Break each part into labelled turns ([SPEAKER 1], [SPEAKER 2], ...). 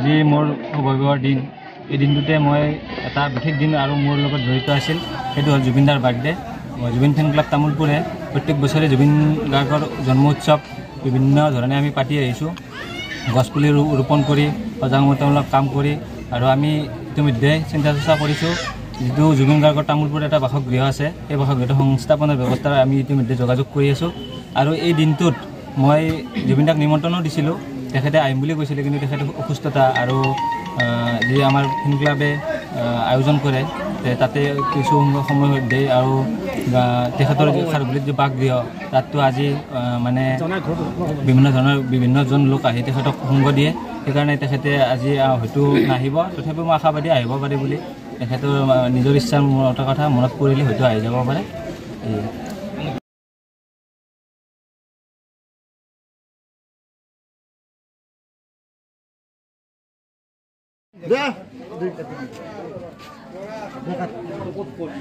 [SPEAKER 1] যি মোৰ সৌভাগ্যৰ দিন এই দিনটোতে মই এটা বিশেষ দিন আৰু মোৰ লগত জড়িত আছিল সেইটো হ'ল জুবিনদাৰ বাৰ্থডে জুবিন ফেন ক্লাব তামোলপুৰে প্ৰত্যেক বছৰে জুবিন গাৰ্গৰ জন্ম উৎসৱ বিভিন্ন ধৰণে আমি পাতি আহিছোঁ গছপুলি ৰোপণ কৰি সজাগতামূলক কাম কৰি আৰু আমি ইতিমধ্যে চিন্তা চৰ্চা কৰিছোঁ যিটো জুবিন গাৰ্গৰ তামোলপুৰত এটা বাসগৃহ আছে এই বাসগৃহটো সংস্থাপনৰ ব্যৱস্থা আমি ইতিমধ্যে যোগাযোগ কৰি আছোঁ আৰু এই দিনটোত মই জুবিনদাক নিমন্ত্ৰণো দিছিলোঁ তেখেতে আহিম বুলি কৈছিলে কিন্তু তেখেতৰ অসুস্থতা আৰু যি আমাৰ ফেন ক্লাবে আয়োজন কৰে তাতে কিছু সময় দিয়ে আৰু তেখেতৰ খাৰঘুলিত যি বাসগৃহ তাততো আজি মানে বিভিন্নজন লোক আহি তেখেতক সংগ দিয়ে সেইকাৰণে তেখেতে আজি হয়তো নাহিব তথাপিও মই আশাবাদী আহিব পাৰে বুলি তেখেতৰ নিজৰ ইচ্ছাৰ কথা মনত পৰিলে হয়তো আহি যাব পাৰে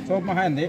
[SPEAKER 2] Sob makan deh.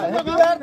[SPEAKER 2] Happy birthday.